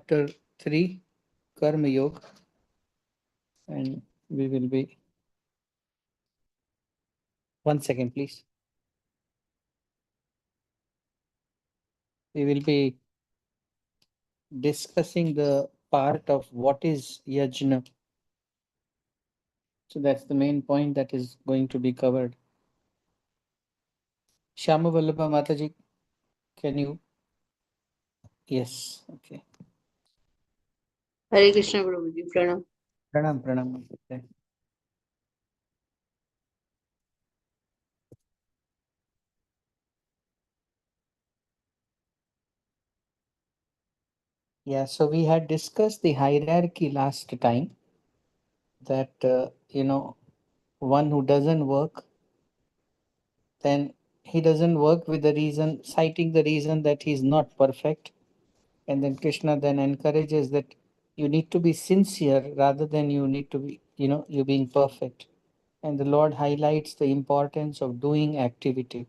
chapter 3, Karma Yoga, and we will be. 1 second, please. We will be discussing the part of what is yajna. So that's the main point that is going to be covered. Shyamu Vallabha Mataji, can you? Yes, okay. Hare Krishna Prabhuji, Pranam. Pranam, pranam. Okay. Yeah, so we had discussed the hierarchy last time that, one who doesn't work, then he doesn't work with the reason, citing the reason that he's not perfect. And then Krishna then encourages that you need to be sincere rather than you need to be, you being perfect. And the Lord highlights the importance of doing activity.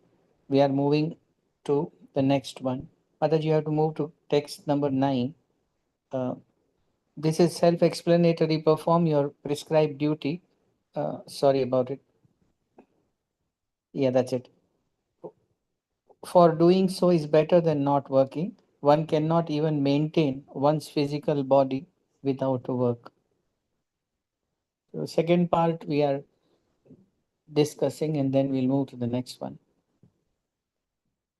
We are moving to the next one. Mataji, you have to move to text number 9. This is self explanatory. Perform your prescribed duty. Sorry about it. Yeah, that's it. For doing so is better than not working. One cannot even maintain one's physical body without work. So second part we are discussing, and then we'll move to the next one.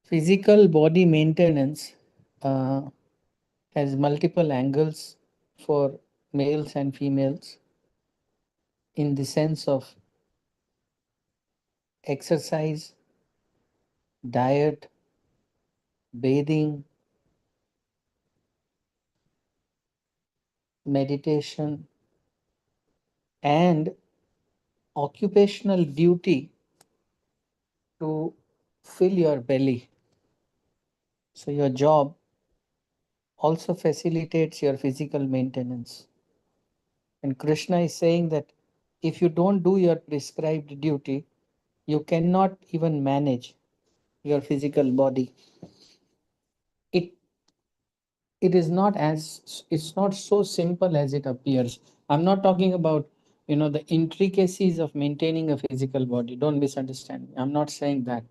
Physical body maintenance uh, has multiple angles for males and females in the sense of exercise, diet, bathing, meditation, and occupational duty to fill your belly. So your job also facilitates your physical maintenance. And Krishna is saying that if you don't do your prescribed duty, you cannot even manage your physical body. It it is not as it's not so simple as it appears. I'm not talking about the intricacies of maintaining a physical body. Don't misunderstand me. I'm not saying that.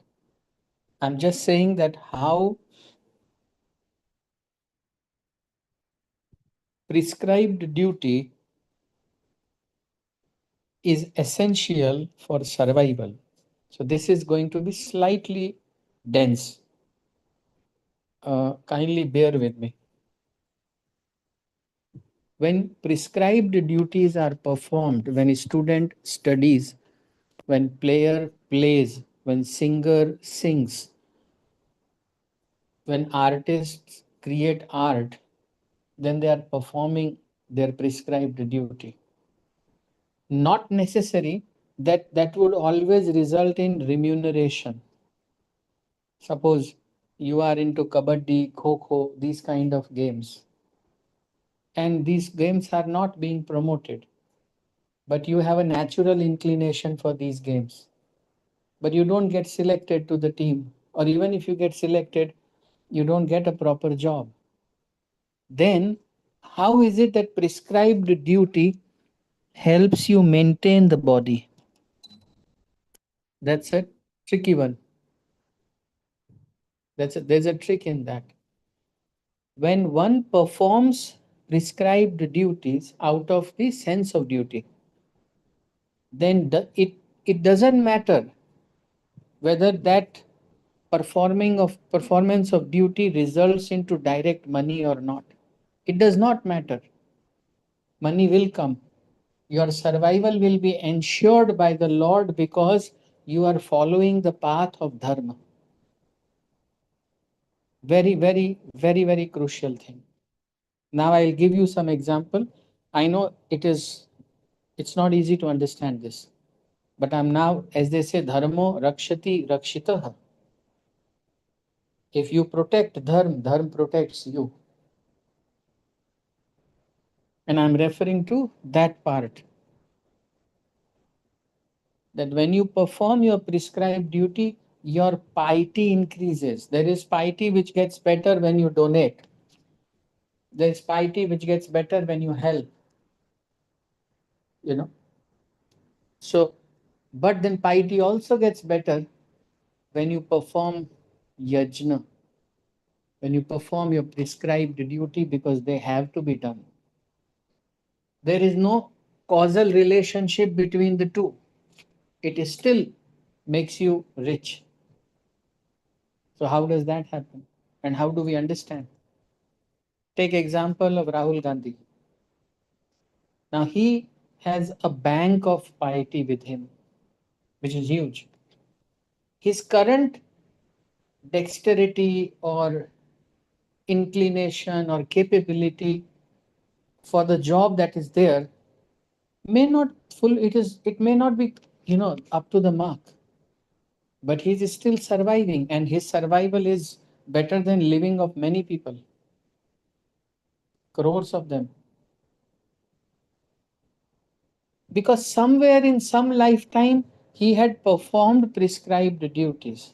I'm just saying that how prescribed duty is essential for survival. So this is going to be slightly dense. Kindly bear with me. When prescribed duties are performed, when a student studies, when player plays, when singer sings, when artists create art, then they are performing their prescribed duty. Not necessary that would always result in remuneration. Suppose you are into kabaddi, kho, these kind of games, and these games are not being promoted, but you have a natural inclination for these games, but you don't get selected to the team, or even if you get selected, you don't get a proper job. Then how is it that prescribed duty helps you maintain the body? That's a tricky one. There's a trick in that. When one performs prescribed duties out of the sense of duty, then it doesn't matter whether that performance of duty results into direct money or not. It does not matter. Money will come. Your survival will be ensured by the Lord because you are following the path of dharma. Very, very, very, very crucial thing. Now I'll give you some example. I know it's not easy to understand this, but I'm now, as they say, dharmo rakshati rakshitah. If you protect dharma protects you. And I'm referring to that part. That when you perform your prescribed duty, your piety increases. There is piety which gets better when you donate. There's piety which gets better when you help, you know. So, but then piety also gets better when you perform yajna, when you perform your prescribed duty because they have to be done. There is no causal relationship between the two. It is still makes you rich. So how does that happen? And how do we understand? Take example of Rahul Gandhi. Now he has a bank of piety with him, which is huge. His current dexterity or inclination or capability for the job that is there may not it may not be, up to the mark, but he is still surviving, and his survival is better than living of many people, crores of them, because somewhere in some lifetime he had performed prescribed duties.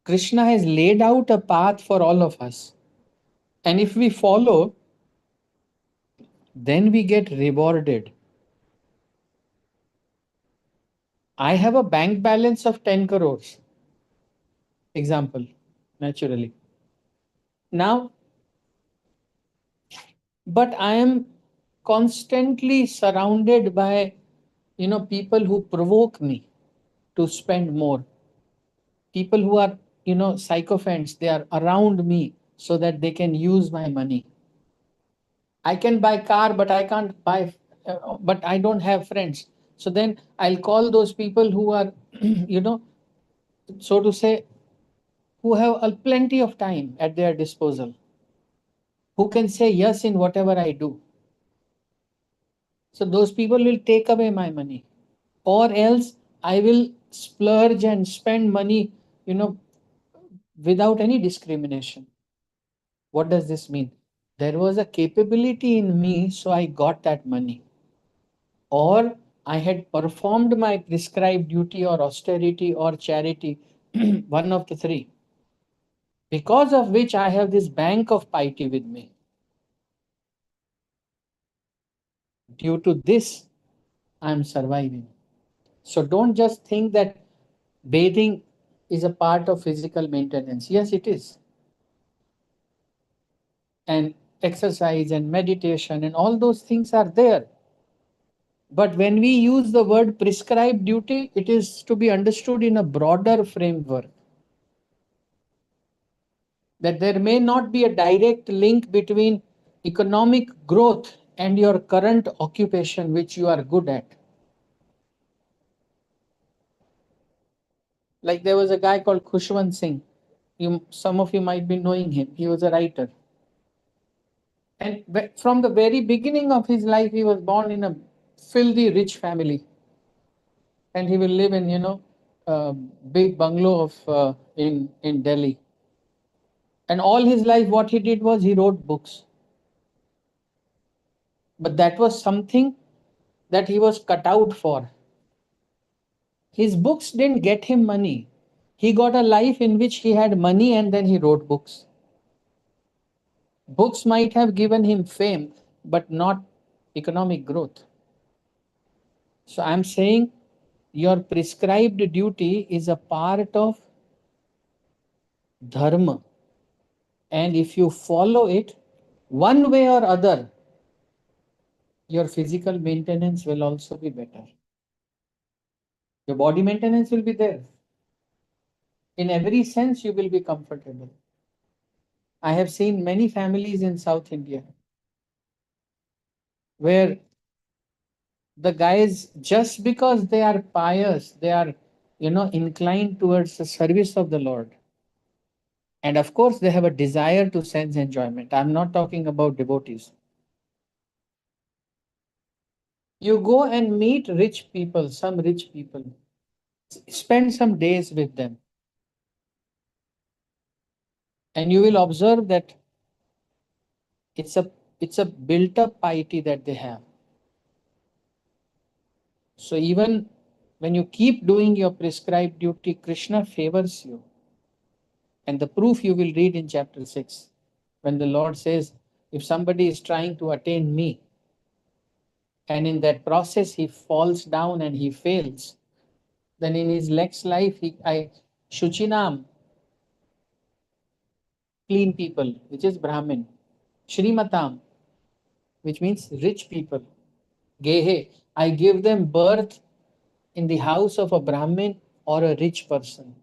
Krishna has laid out a path for all of us, and if we follow, then we get rewarded. I have a bank balance of 10 crores, example, naturally. Now, but I am constantly surrounded by, people who provoke me to spend more. People who are, sycophants, they are around me so that they can use my money. I can buy car, but I can't buy, but I don't have friends. So then I'll call those people who are, so to say, who have a plenty of time at their disposal, who can say yes in whatever I do. So those people will take away my money, or else I will splurge and spend money, you know, without any discrimination. What does this mean? There was a capability in me, so I got that money. Or I had performed my prescribed duty or austerity or charity, one of the three, because of which I have this bank of piety with me. Due to this, I am surviving. So don't just think that bathing is a part of physical maintenance. Yes, it is. And exercise and meditation and all those things are there. But when we use the word prescribed duty, it is to be understood in a broader framework. That there may not be a direct link between economic growth and your current occupation, which you are good at. Like there was a guy called Khushwant Singh. Some of you might be knowing him. He was a writer. And from the very beginning of his life, he was born in a filthy rich family. And he will live in, a big bungalow in Delhi. And all his life, what he did was he wrote books. But that was something that he was cut out for. His books didn't get him money. He got a life in which he had money and then he wrote books. Books might have given him fame, but not economic growth. So I'm saying your prescribed duty is a part of dharma. And if you follow it, one way or other, your physical maintenance will also be better. Your body maintenance will be there. In every sense, you will be comfortable. I have seen many families in South India where the guys, just because they are pious, they are, inclined towards the service of the Lord. And of course, they have a desire to sense enjoyment. I'm not talking about devotees. You go and meet rich people, some rich people, spend some days with them, and you will observe that it's a it's a built up piety that they have. So even when you keep doing your prescribed duty, Krishna favors you. And the proof you will read in chapter 6. When the Lord says, if somebody is trying to attain me, and in that process he falls down and he fails, then in his next life, Shuchinam, clean people, which is Brahmin, Shrimatam, which means rich people, Gehe, I give them birth in the house of a Brahmin or a rich person.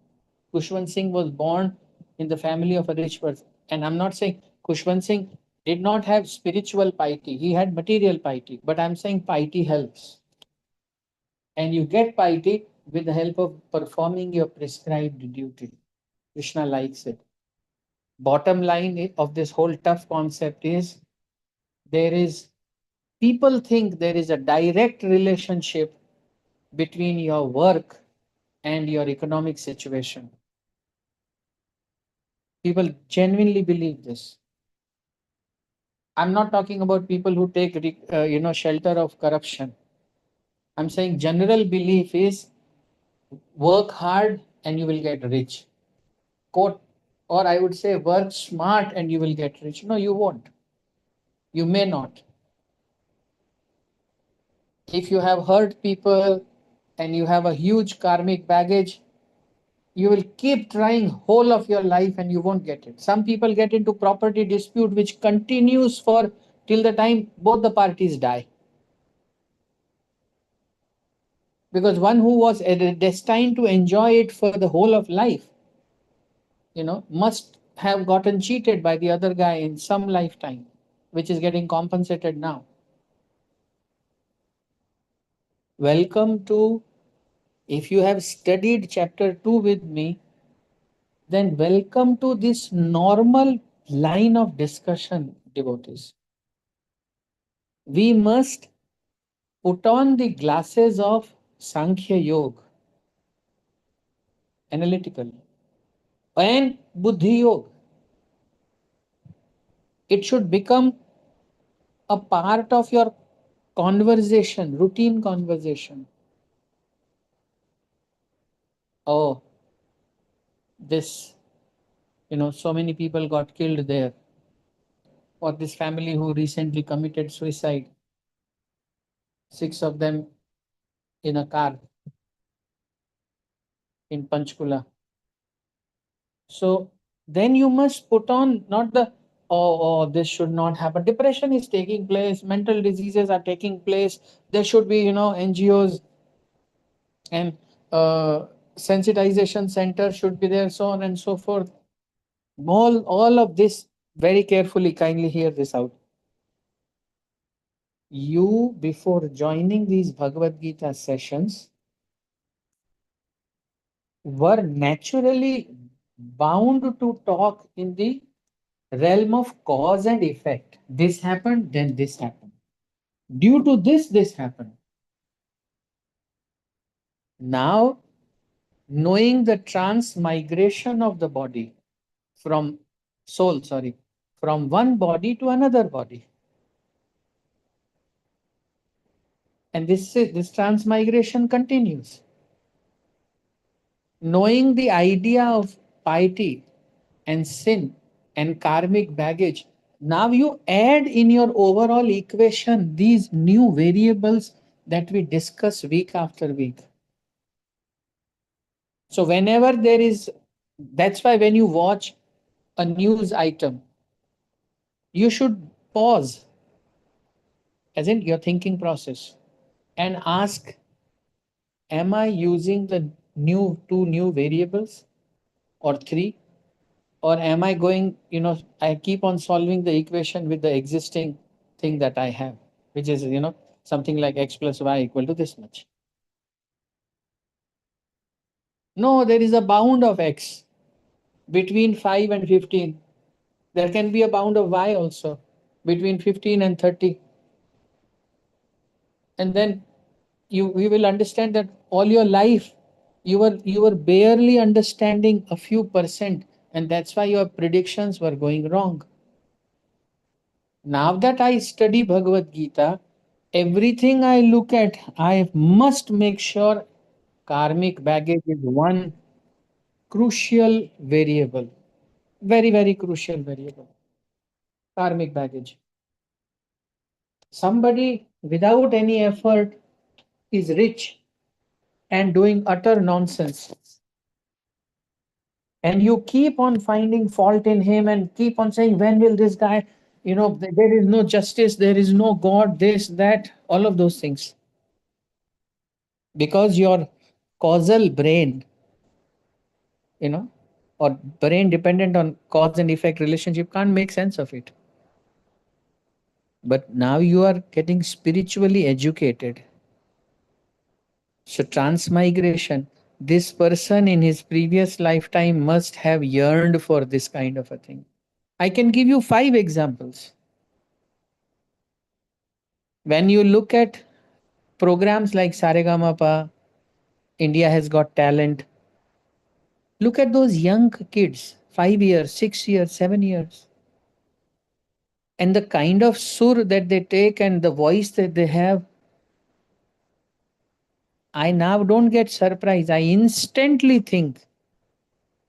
Kushwant Singh was born in the family of a rich person. And I'm not saying Kushwant Singh did not have spiritual piety, he had material piety, but I'm saying piety helps. And you get piety with the help of performing your prescribed duty. Krishna likes it. Bottom line of this whole tough concept is there is, people think there is a direct relationship between your work and your economic situation. People genuinely believe this. I'm not talking about people who take shelter of corruption. I'm saying general belief is work hard and you will get rich. Quote, or I would say work smart and you will get rich. No, you won't. You may not. If you have hurt people and you have a huge karmic baggage, you will keep trying whole of your life and you won't get it. Some people get into property dispute which continues for till the time both the parties die. Because one who was destined to enjoy it for the whole of life, must have gotten cheated by the other guy in some lifetime, which is getting compensated now. Welcome to, if you have studied chapter 2 with me, then welcome to this normal line of discussion, devotees. We must put on the glasses of Sankhya Yoga, analytical, and Buddhi Yoga. It should become a part of your conversation, routine conversation. Oh, this, so many people got killed there. Or this family who recently committed suicide, 6 of them in a car in Panchkula. So then you must put on not the, this should not happen. Depression is taking place, mental diseases are taking place. There should be, NGOs and sensitization center should be there, so on and so forth. All of this very carefully, kindly hear this out. You, before joining these Bhagavad Gita sessions, were naturally bound to talk in the realm of cause and effect. This happened, then this happened. Due to this happened. Now, knowing the transmigration of the body from soul, sorry, from one body to another body. And this transmigration continues. Knowing the idea of piety and sin and karmic baggage, now you add in your overall equation these new variables that we discuss week after week. So whenever there is, that's why when you watch a news item, you should pause, as in your thinking process, and ask, am I using the two new variables or three? Or am I going, I keep on solving the equation with the existing thing that I have, which is, something like x plus y equal to this much. No, there is a bound of x between 5 and 15. There can be a bound of y also between 15 and 30. And then you will understand that all your life you were barely understanding a few percent, and that's why your predictions were going wrong. Now that I study Bhagavad Gita, everything I look at, I must make sure karmic baggage is one crucial variable. Very, very crucial variable. Karmic baggage. Somebody without any effort is rich and doing utter nonsense, and you keep on finding fault in him and keep on saying, when will this guy, there is no justice, there is no God, this, that, all of those things. Because your causal brain, you know, or brain dependent on cause and effect relationship can't make sense of it. But now you are getting spiritually educated. So, transmigration, this person in his previous lifetime must have yearned for this kind of a thing. I can give you 5 examples. When you look at programs like Saregamapa, India has got talent, look at those young kids, 5 years, 6 years, 7 years, and the kind of sur that they take and the voice that they have. I now don't get surprised. I instantly think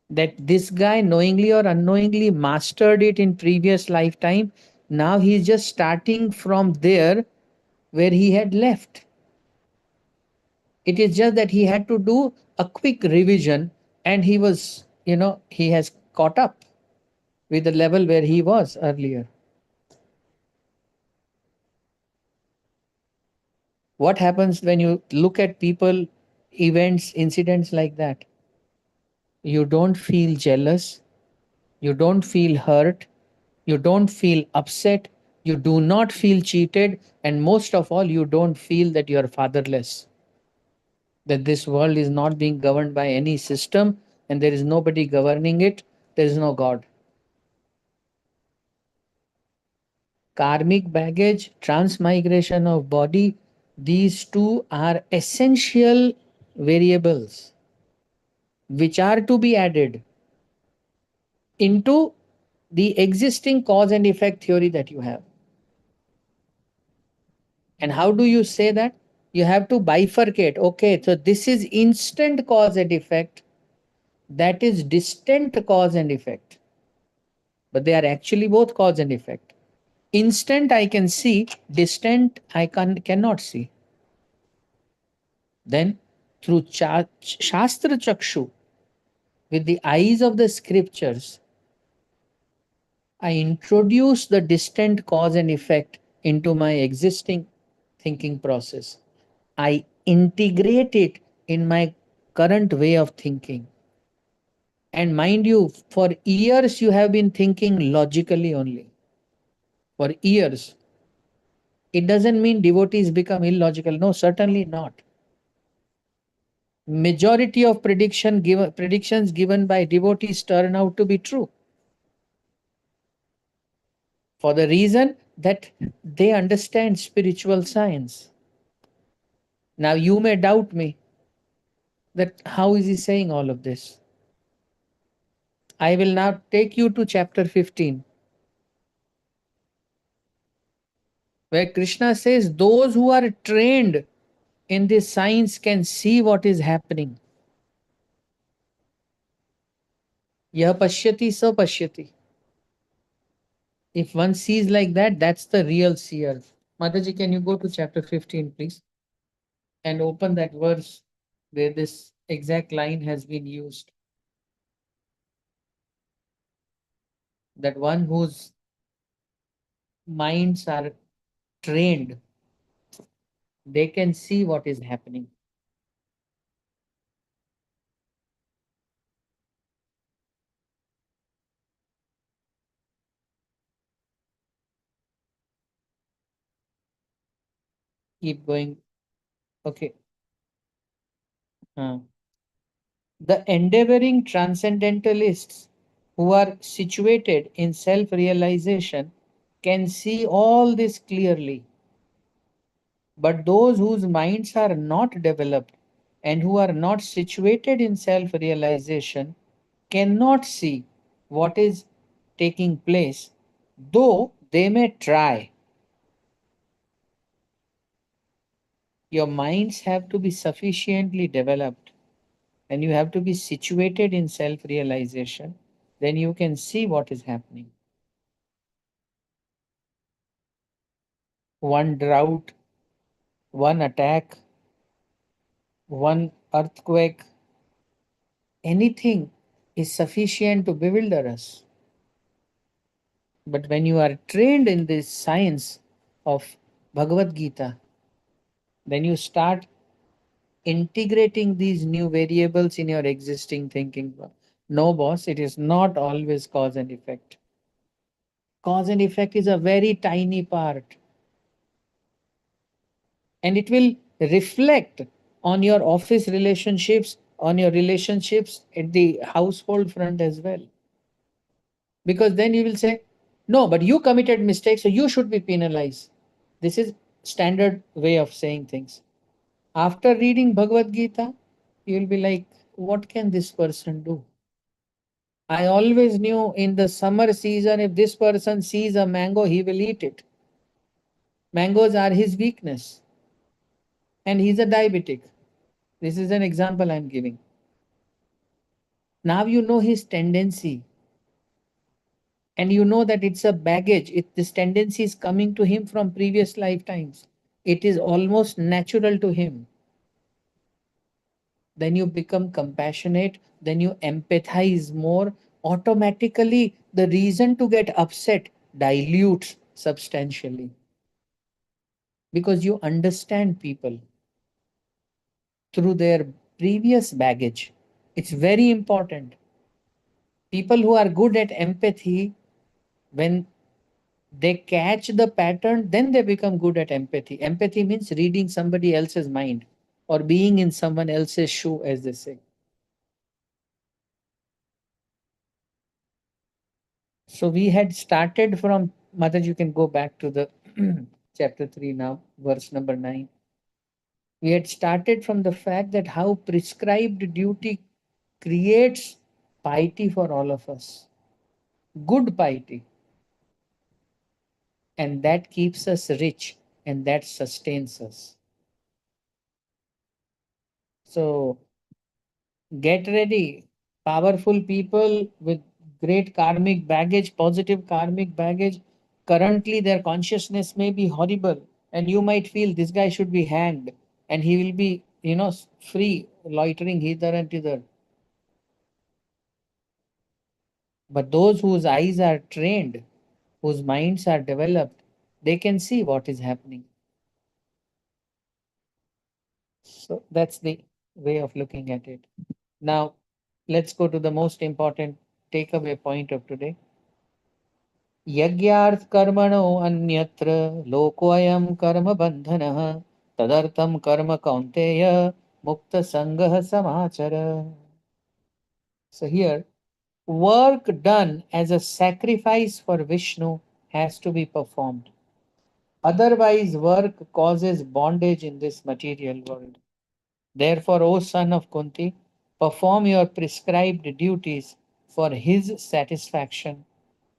that this guy knowingly or unknowingly mastered it in previous lifetime. Now he's just starting from there where he had left. It is just that he had to do a quick revision, and he has caught up with the level where he was earlier. What happens when you look at people, events, incidents like that? You don't feel jealous, you don't feel hurt, you don't feel upset, you do not feel cheated, and most of all, you don't feel that you are fatherless, that this world is not being governed by any system and there is nobody governing it, there is no God. Karmic baggage, transmigration of body, these two are essential variables which are to be added into the existing cause and effect theory that you have. And how do you say that? You have to bifurcate. Okay, so this is instant cause and effect, that is distant cause and effect. But they are actually both cause and effect. Instant I can see, distant cannot see. Then, through Shastra Chakshu, with the eyes of the scriptures, I introduce the distant cause and effect into my existing thinking process. I integrate it in my current way of thinking. And mind you, for years you have been thinking logically only. For years. It doesn't mean devotees become illogical. No, certainly not. Majority of predictions given by devotees turn out to be true. For the reason that they understand spiritual science. Now you may doubt me that how is he saying all of this? I will now take you to chapter 15, where Krishna says those who are trained in this science can see what is happening. Yah pashyati sa pashyati. If one sees like that, that's the real seer. Mataji, can you go to chapter 15, please? And open that verse where this exact line has been used. That one whose minds are trained, they can see what is happening. Keep going. Okay. The endeavoring transcendentalists who are situated in self realization can see all this clearly. But those whose minds are not developed and who are not situated in self realization cannot see what is taking place, though they may try. Your minds have to be sufficiently developed and you have to be situated in self realization. Then you can see what is happening. one drought, one attack, one earthquake, anything is sufficient to bewilder us. But when you are trained in this science of Bhagavad Gita, then you start integrating these new variables in your existing thinking. No, boss, it is not always cause and effect. Cause and effect is a very tiny part, and it will reflect on your office relationships, on your relationships at the household front as well. Because then you will say, no, but you committed mistakes, so you should be penalized. This is standard way of saying things. After reading Bhagavad Gita, you will be like, what can this person do? I always knew in the summer season, if this person sees a mango, he will eat it. Mangoes are his weakness, and he's a diabetic. This is an example I'm giving. Now you know his tendency, and you know that it's a baggage. This tendency is coming to him from previous lifetimes. It is almost natural to him. Then you become compassionate, then you empathize more. Automatically, the reason to get upset dilutes substantially because you understand people through their previous baggage. It's very important. People who are good at empathy, when they catch the pattern, then they become good at empathy. Empathy means reading somebody else's mind or being in someone else's shoe, as they say. So we had started from, Mother, you can go back to the chapter 3 now, verse number 9. We had started from the fact that how prescribed duty creates piety for all of us, good piety, and that keeps us rich and that sustains us. So get ready. Powerful people with great karmic baggage, positive karmic baggage, currently their consciousness may be horrible, and you might feel this guy should be hanged and he will be, free, loitering hither and thither. But those whose eyes are trained, whose minds are developed, they can see what is happening. So that's the way of looking at it. Now, let's go to the most important takeaway point of today. यज्ञार्थ कर्मणो अन्यत्र लोकोऽयं कर्म बन्धनः तदर्थं कर्म कौन्तेय मुक्त संगः समाचर. So here, work done as a sacrifice for Vishnu has to be performed. Otherwise, work causes bondage in this material world. Therefore, O son of Kunti, perform your prescribed duties for his satisfaction,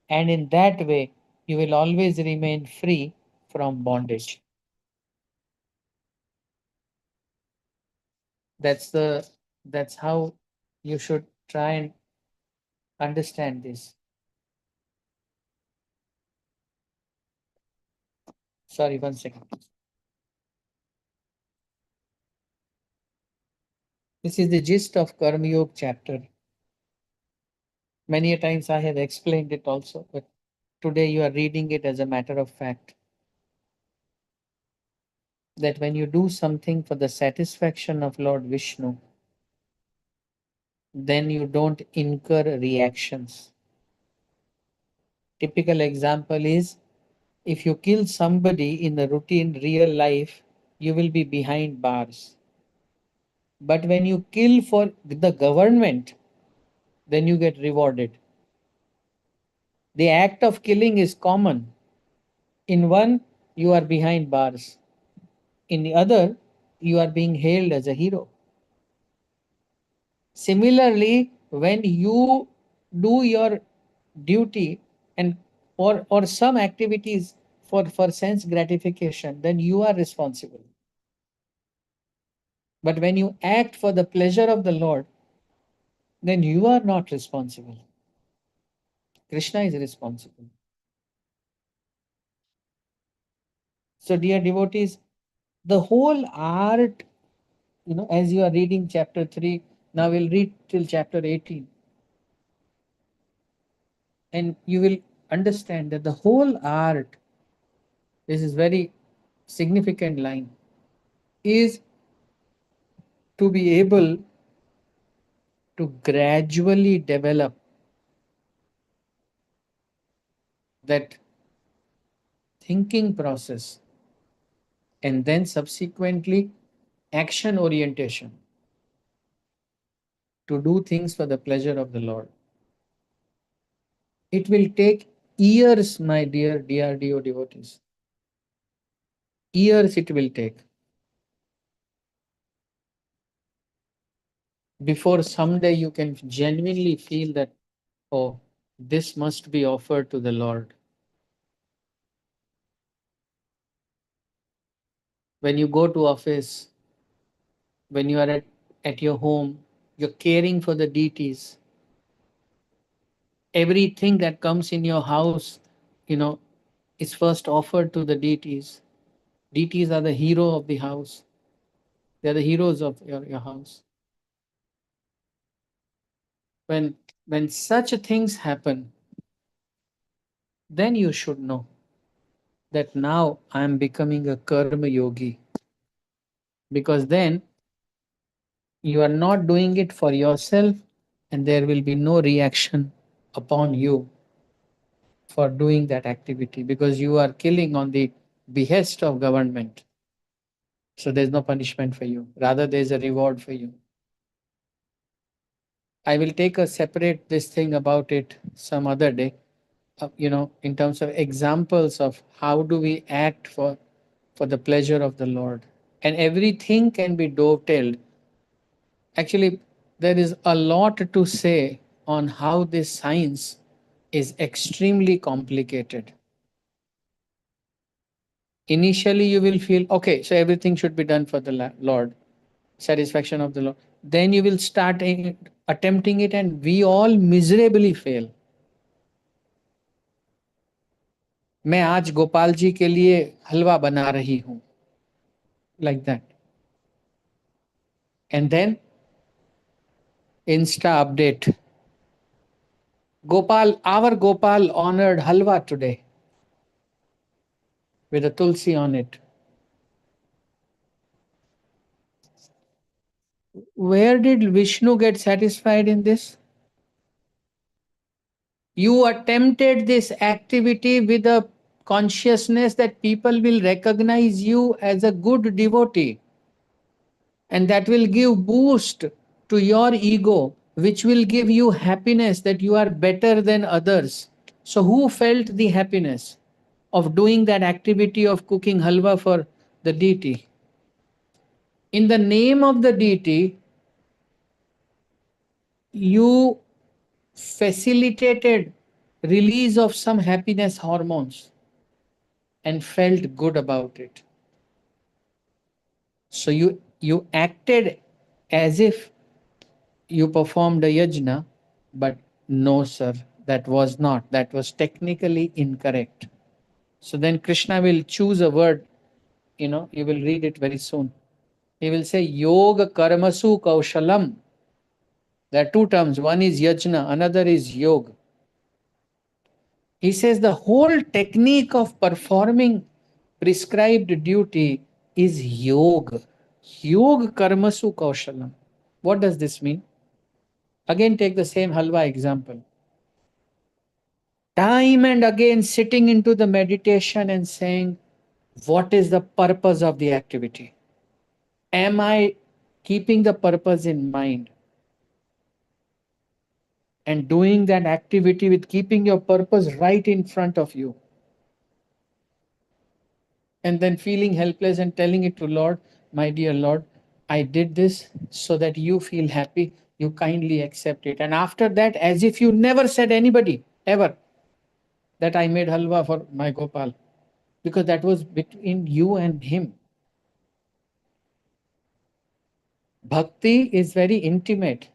and in that way you will always remain free from bondage. That's how you should try and understand this. Sorry, 1 second. This is the gist of Karma Yoga chapter. Many a times I have explained it also, but today you are reading it as a matter of fact. That when you do something for the satisfaction of Lord Vishnu, then you don't incur reactions. Typical example is if you kill somebody in the routine real life, you will be behind bars. But when you kill for the government, then you get rewarded. The act of killing is common. In one, you are behind bars. In the other, you are being hailed as a hero. Similarly, when you do your duty and or some activities for sense gratification, then you are responsible. But when you act for the pleasure of the Lord, then you are not responsible. Krishna is responsible. So, dear devotees, the whole art, as you are reading chapter 3, now we'll read till chapter 18, and you will understand that the whole art, this is very significant line, is to be able to gradually develop that thinking process and then subsequently action orientation to do things for the pleasure of the Lord. It will take years, my dear DRDO devotees. Years it will take before someday you can genuinely feel that, oh, this must be offered to the Lord. When you go to office, when you are at your home, you're caring for the deities. Everything that comes in your house, you know, is first offered to the deities. Deities are the hero of the house. They are the heroes of your house. When when such things happen, then you should know that now I am becoming a karma yogi. Because then you are not doing it for yourself, and there will be no reaction upon you for doing that activity, because you are killing on the behest of government. So there's no punishment for you, rather there's a reward for you. I will take a separate this thing about it some other day, in terms of examples of how do we act for the pleasure of the Lord. And everything can be dovetailed. Actually, there is a lot to say on how this science is extremely complicated. Initially, you will feel, okay, so everything should be done for the Lord, satisfaction of the Lord. Then you will start attempting it, and we all miserably fail. मैं आज गोपाल जी के लिए हलवा बना रही हूं, like that. And then Insta update, Gopal, our Gopal honored halwa today with a tulsi on it. Where did Vishnu get satisfied in this? You attempted this activity with a consciousness that people will recognize you as a good devotee, and that will give boost to your ego, which will give you happiness that you are better than others. So who felt the happiness of doing that activity of cooking halwa for the deity? In the name of the deity, you facilitated release of some happiness hormones and felt good about it. So you acted as if you performed a yajna, but no, sir, that was not. That was technically incorrect. So then Krishna will choose a word, you will read it very soon. He will say, Yoga Karmasu Kaushalam. There are two terms. One is yajna, another is yoga. He says the whole technique of performing prescribed duty is yoga. Yoga Karmasu Kaushalam. What does this mean? Again, take the same halwa example. Time and again sitting into the meditation and saying, what is the purpose of the activity? Am I keeping the purpose in mind? And doing that activity with keeping your purpose right in front of you. And then feeling helpless and telling it to Lord, my dear Lord, I did this so that you feel happy. You kindly accept it. And after that, as if you never said anybody ever that I made halwa for my Gopal, because that was between you and him. Bhakti is very intimate.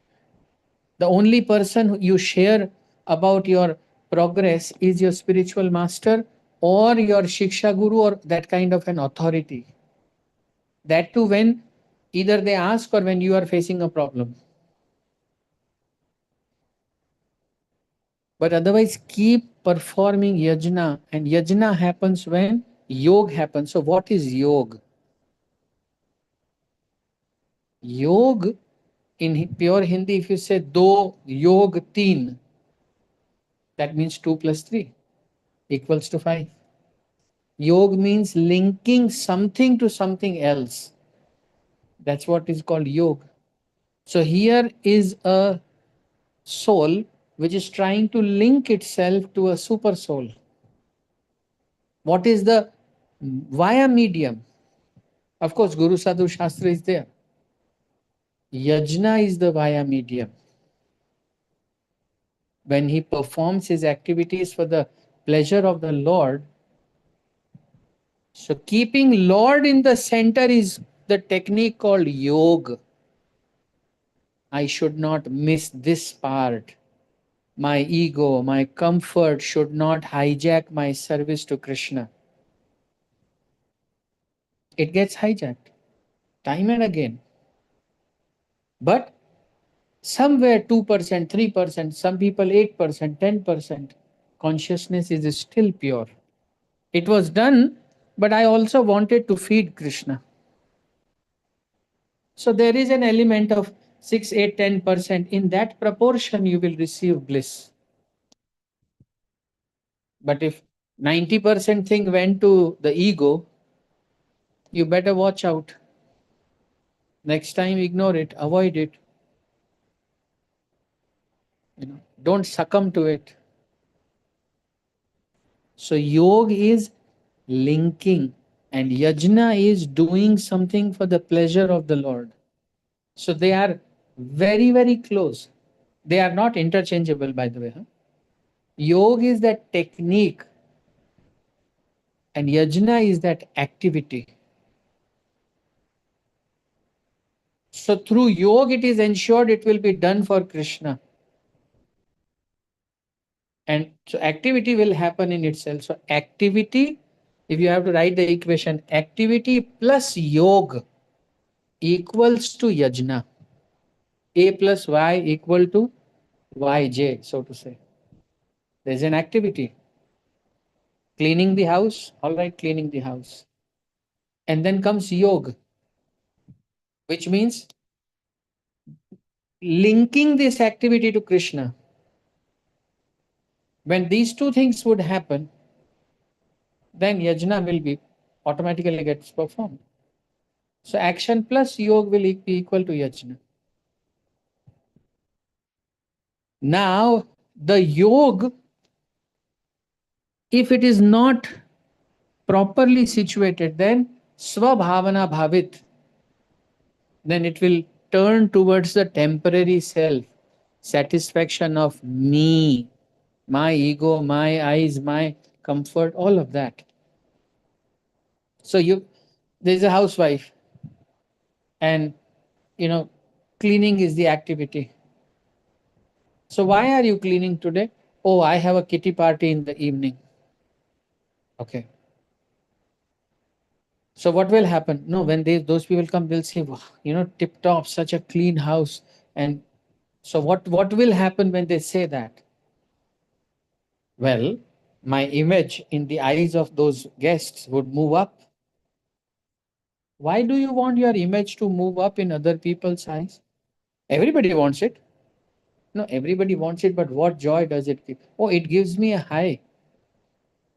The only person you share about your progress is your spiritual master or your Shiksha Guru or that kind of an authority. That too, when either they ask or when you are facing a problem. But otherwise, keep performing yajna, and yajna happens when yog happens. So, what is yog? Yog in pure Hindi, if you say do yog teen, that means 2 plus 3 equals to 5. Yog means linking something to something else. That's what is called yog. So here is a soul which is trying to link itself to a super soul. What is the via medium? Of course, Guru Sadhu Shastra is there. Yajna is the via medium. When he performs his activities for the pleasure of the Lord, so keeping Lord in the center is the technique called yoga. I should not miss this part. My ego, my comfort should not hijack my service to Krishna. It gets hijacked time and again. But somewhere 2%, 3%, some people 8%, 10%, consciousness is still pure. It was done, but I also wanted to feed Krishna. So there is an element of 6, 8, 10%. In that proportion, you will receive bliss. But if 90% thing went to the ego, you better watch out. Next time, ignore it, avoid it. Don't succumb to it. So yoga is linking, and yajna is doing something for the pleasure of the Lord. So they are very, very close. They are not interchangeable, by the way. Huh? Yoga is that technique, and yajna is that activity. So through yoga, it is ensured it will be done for Krishna. And so activity will happen in itself. So activity, if you have to write the equation, activity plus yoga equals to yajna. A plus Y equal to YJ, so to say. There's an activity. Cleaning the house, all right, cleaning the house. And then comes yoga, which means linking this activity to Krishna. When these two things would happen, then yajna will be automatically gets performed. So action plus yoga will be equal to yajna. Now the yoga, if it is not properly situated, then swabhavana bhavit, then it will turn towards the temporary self, satisfaction of me, my ego, my eyes, my comfort, all of that. So there's a housewife, and cleaning is the activity. So why are you cleaning today? Oh, I have a kitty party in the evening. Okay. So what will happen? No, when those people come, they'll say, "Wow, tip top, such a clean house." And so what will happen when they say that? Well, my image in the eyes of those guests would move up. Why do you want your image to move up in other people's eyes? Everybody wants it. No, everybody wants it, but what joy does it give? Oh, it gives me a high.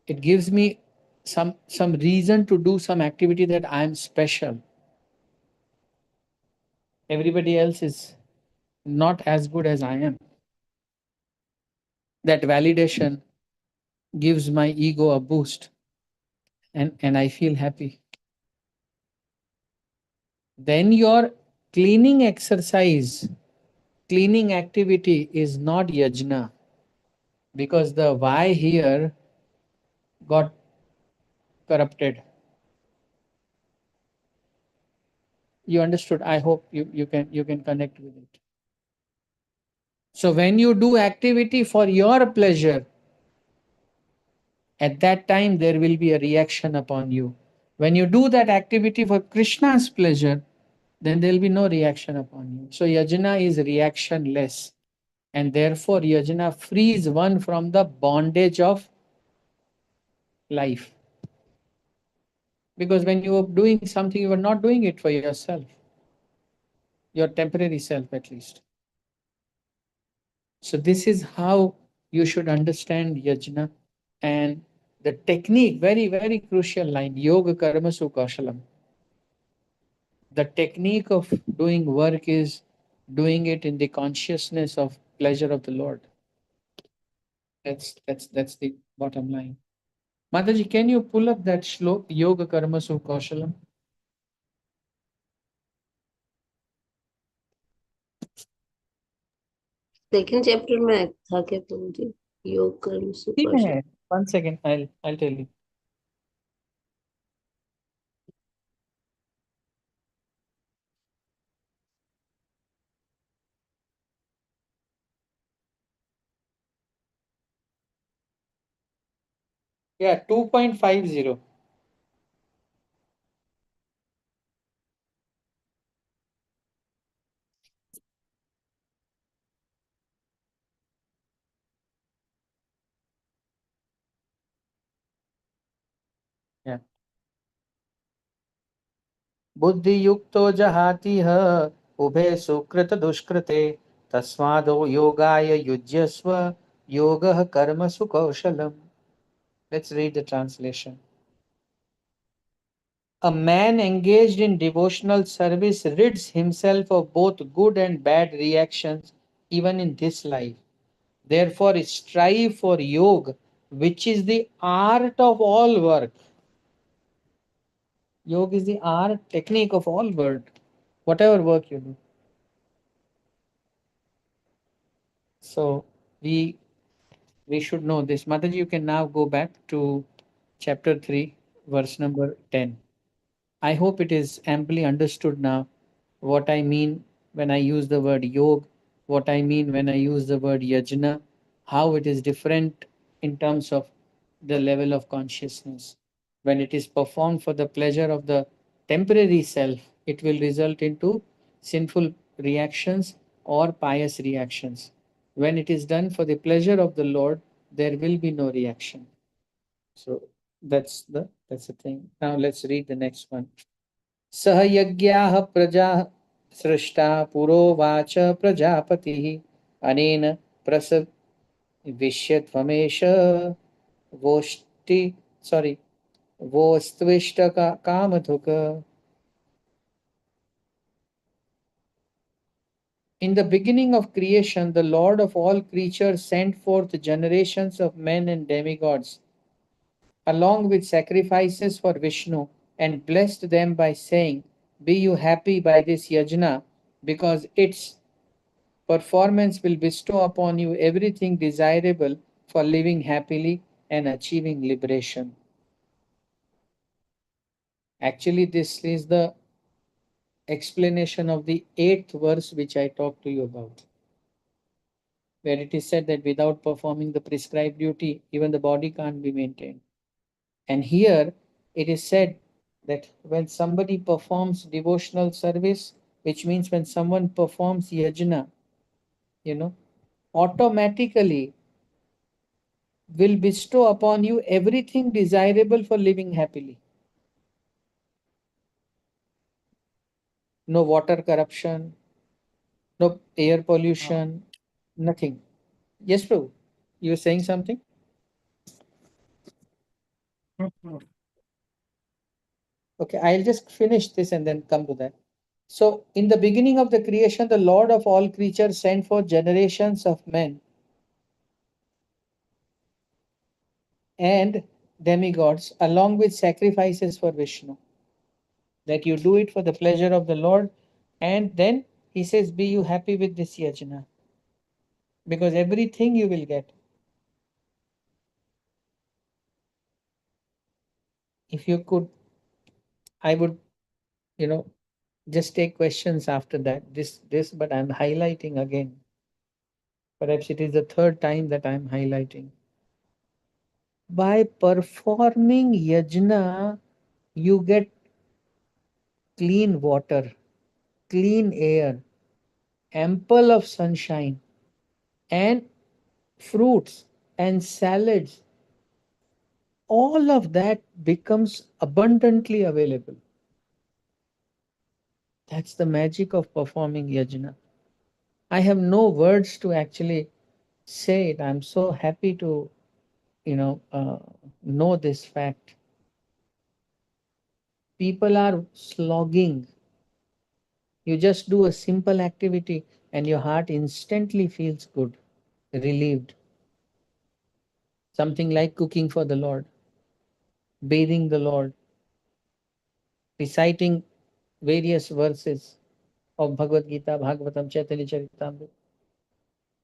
It gives me some reason to do some activity that I'm special. Everybody else is not as good as I am. That validation gives my ego a boost, and I feel happy. Then your cleaning exercise, cleaning activity is not yajna, because the why here got corrupted. You understood? I hope you can connect with it. So when you do activity for your pleasure, At that time, there will be a reaction upon you. When you do that activity for Krishna's pleasure, then there will be no reaction upon you. So, yajna is reactionless, and therefore, yajna frees one from the bondage of life. Because when you are doing something, you are not doing it for yourself, your temporary self at least. So, this is how you should understand yajna. And the technique, very, very crucial line, yoga karma sukashalam. The technique of doing work is doing it in the consciousness of pleasure of the Lord. That's the bottom line. Mataji, can you pull up that shlok, yoga karma sukashalam? Second chapter में था क्या प्रभु जी? योग कर्म Sukaushal. One second, I'll tell you. Yeah, 2.50. Yeah. बुद्धि युक्तो जहाति ह उभे सुकृत दुष्कृते तस्मादो योगाय युज्यस्व योगः कर्म सुकौशलम. Let's read the translation. A man engaged in devotional service rids himself of both good and bad reactions even in this life. Therefore, strive for yoga, which is the art of all work. Yoga is the art, technique of all work, whatever work you do. So we we should know this. Mataji, you can now go back to chapter 3, verse number 10. I hope it is amply understood now what I mean when I use the word yog, what I mean when I use the word yajna, how it is different in terms of the level of consciousness. When it is performed for the pleasure of the temporary self, it will result into sinful reactions or pious reactions. When it is done for the pleasure of the Lord, there will be no reaction. So that's the thing. Now let's read the next one. सह यज्ञाः प्रजा सृष्टा पुरोवाच प्रजापतिः अनेन प्रसविष्यत्वमेष वोष्टि sorry कामधुक. In the beginning of creation, the Lord of all creatures sent forth generations of men and demigods, along with sacrifices for Vishnu, and blessed them by saying, be you happy by this yajna, because its performance will bestow upon you everything desirable for living happily and achieving liberation. Actually, this is the explanation of the eighth verse which I talked to you about, where it is said that without performing the prescribed duty, even the body can't be maintained. And here it is said that when somebody performs devotional service, which means when someone performs yajna, you know, automatically will bestow upon you everything desirable for living happily. No water corruption, no air pollution, nothing. Yes, Prabhu, you were saying something? Okay, I'll just finish this and then come to that. So, in the beginning of the creation, the Lord of all creatures sent forth generations of men and demigods along with sacrifices for Vishnu. That you do it for the pleasure of the Lord, and then he says, be you happy with this yajna, because everything you will get. If you could, I would, you know, just take questions after that. This, but I'm highlighting again. Perhaps it is the third time that I'm highlighting. By performing yajna, you get clean water, clean air, ample of sunshine, and fruits and salads. All of that becomes abundantly available. That's the magic of performing yajna. I have no words to actually say it. I'm so happy to, know this fact. People are slogging. You just do a simple activity and your heart instantly feels good, relieved. Something like cooking for the Lord, bathing the Lord, reciting various verses of Bhagavad Gita, Bhagavatam, Chaitanya Charitamrita.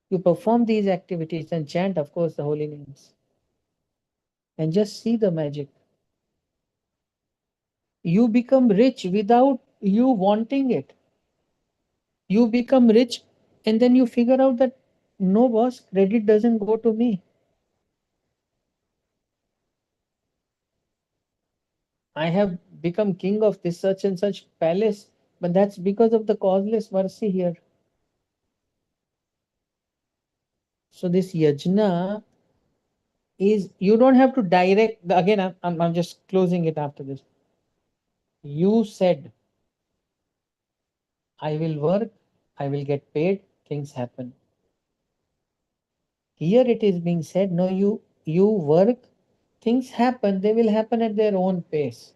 You perform these activities and chant, of course, the holy names and just see the magic. You become rich without you wanting it. You become rich and then you figure out that no, boss, credit doesn't go to me. I have become king of this such and such palace, but that's because of the causeless mercy here. So this yajna is, you don't have to direct. Again, I'm just closing it after this. You said, I will work, I will get paid, things happen. Here it is being said, no, you work, things happen, they will happen at their own pace.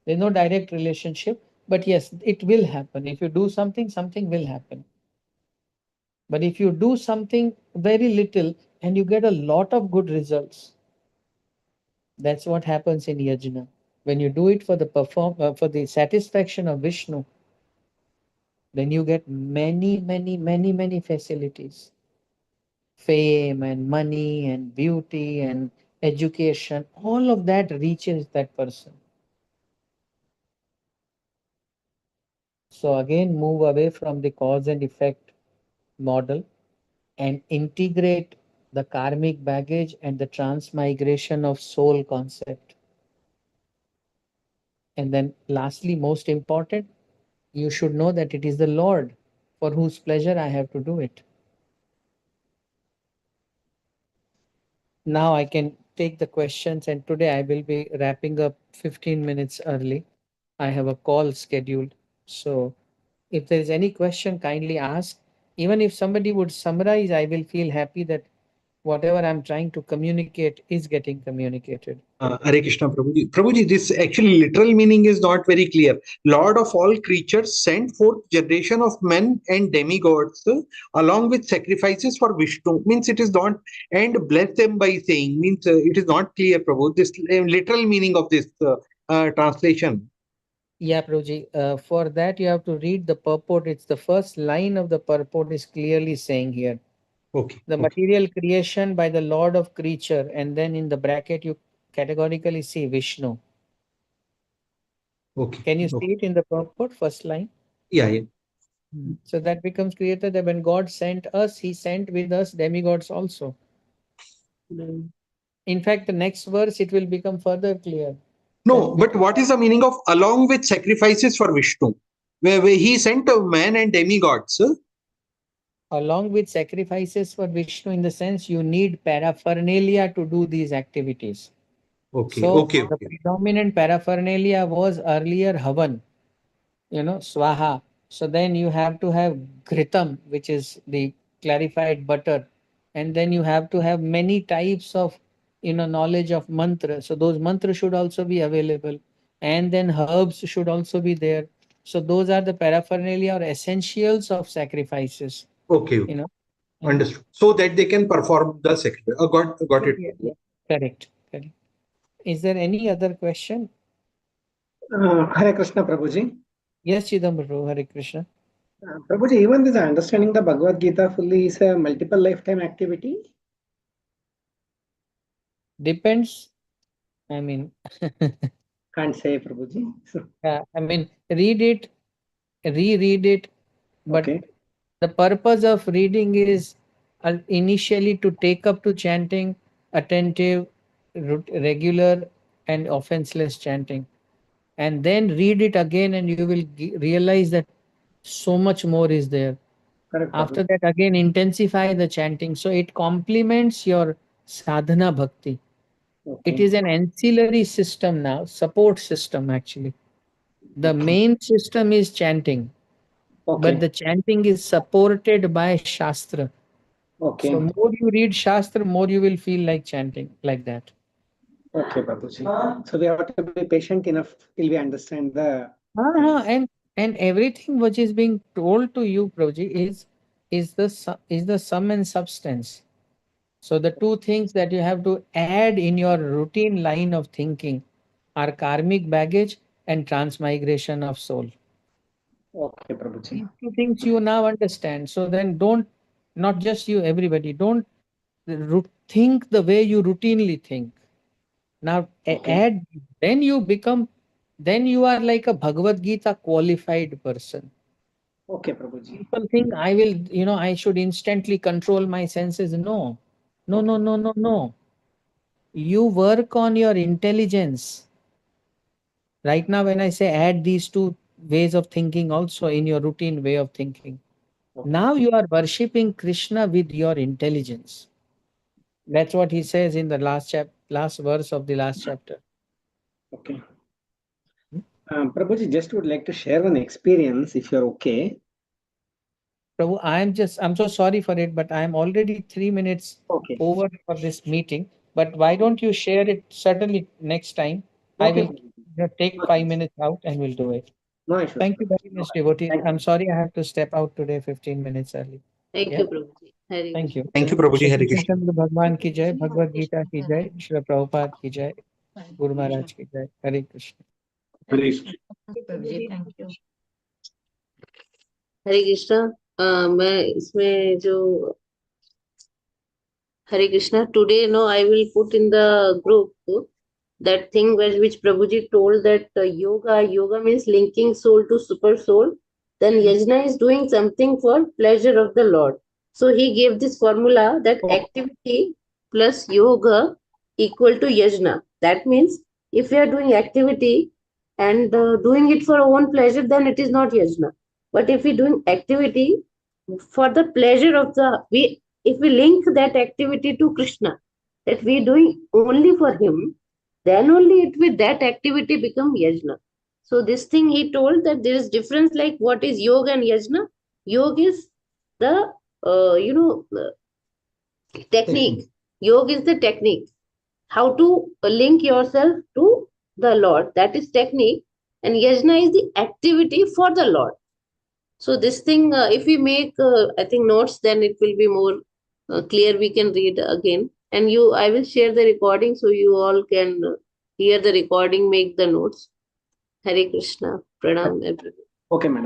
There's no direct relationship, but yes, it will happen. If you do something, something will happen. But if you do something very little and you get a lot of good results, that's what happens in yajna. When you do it for the for the satisfaction of Vishnu, then you get many facilities, fame and money and beauty and education. All of that reaches that person. So again, move away from the cause and effect model and integrate the karmic baggage and the transmigration of soul concept. And then, lastly, most important, you should know that it is the Lord for whose pleasure I have to do it. Now I can take the questions, and today I will be wrapping up 15 minutes early. I have a call scheduled. So, if there is any question, kindly ask. Even if somebody would summarize, I will feel happy that whatever I'm trying to communicate is getting communicated. Hare Krishna, Prabhuji. Prabhuji, this actually literal meaning is not very clear. Lord of all creatures sent forth generation of men and demigods along with sacrifices for Vishnu. Means it is not, and bless them by saying. Means it is not clear, Prabhu. This literal meaning of this translation. Yeah, Prabhuji. For that, you have to read the purport. It's the first line of the purport is clearly saying here Okay, the okay, material creation by the Lord of creature, and then in the bracket, you categorically see Vishnu. okay, Can you okay. see it in the purport, first line? Yeah, yeah. So that becomes clear that when God sent us, He sent with us demigods also. In fact, the next verse, it will become further clear No, that but because what is the meaning of along with sacrifices for Vishnu? Where he sent a man and demigods. along with sacrifices for Vishnu, in the sense you need paraphernalia to do these activities. Okay, So okay, the okay. predominant paraphernalia was earlier Havan, Swaha. So then you have to have Ghritam, which is the clarified butter. And then you have to have many types of, knowledge of mantra. So those mantras should also be available. And then herbs should also be there. So those are the paraphernalia or essentials of sacrifices, Okay, you okay. know. And Understood. So that they can perform the sacrifice. Got it. yeah, yeah. Correct, correct. Is there any other question? Hare Krishna, Prabhuji. Yes, Chidambaru, Hare Krishna. Prabhuji, even this understanding the Bhagavad Gita fully is a multiple lifetime activity. Depends. I mean, Can't say, Prabhuji. So, I mean, read it, reread it, but okay. the purpose of reading is initially to take up to chanting, attentive, regular and offenseless chanting, and then read it again, and you will realize that so much more is there. Correct, After Prabhuji. that, again, intensify the chanting. So it complements your sadhana bhakti. It Okay. is an ancillary system now, support system actually. The Okay. main system is chanting, but Okay. the chanting is supported by Shastra. So Okay. more you read Shastra, more you will feel like chanting like that. Okay, Prabhuji. So we have to be patient enough till we understand the Uh-huh. things. And everything which is being told to you, Prabhuji, is the sum and substance. So the two things that you have to add in your routine line of thinking are karmic baggage and transmigration of soul. Okay, Prabhuji. These two things you now understand. So then don't, not just you, everybody, don't think the way you routinely think. Now Okay. add, then you become, then you are like a Bhagavad Gita qualified person. Okay, Prabhuji. People think I will, I should instantly control my senses. No, no, Okay. no, no, no, no. You work on your intelligence. Right now, when I say add these two ways of thinking also in your routine way of thinking, Okay. now you are worshipping Krishna with your intelligence. That's what he says in the last verse of the last chapter. Okay. Prabhuji, just would like to share one experience if you're okay. Prabhu, I'm so sorry for it, but I'm already 3 minutes Okay. over for this meeting. But why don't you share it certainly next time? I Okay, will Prabhuji. take No 5 minutes out and we'll do it. no issues, Thank you Prabhuji. very No much, worries. devotees. Thank you. I'm sorry I have to step out today 15 minutes early. Thank Yeah, you, Prabhuji. Hare thank you. Thank you, Prabhuji. Hare Shri Krishna. Krishna Bhagwan ki jai, Bhagavad Gita ki jai, Shri Prabhupada ki jai, Guru Maharaj ki jai. Hare Krishna. Hare Krishna. Prabhuji, thank you. हरे कृष्णा मैं इसमें जो Hare Krishna today no I will put in the group that thing which Prabhuji told that yoga means linking soul to super soul, then yajna is doing something for pleasure of the Lord. So he gave this formula that Oh. activity plus yoga equal to yajna. That means if we are doing activity and doing it for our own pleasure, then it is not yajna. But if we doing activity for the pleasure of if we link that activity to Krishna, that we doing only for him, then only it will that activity become yajna. So this thing he told that there is difference like what is yoga and yajna. Yoga is the technique. Yoga is the technique. How to link yourself to the Lord. That is technique. And yajna is the activity for the Lord. So this thing, if we make, I think notes, then it will be more clear. We can read again, and I will share the recording so you all can hear the recording, make the notes. Hare Krishna, Pranam, everyone. Okay, madam.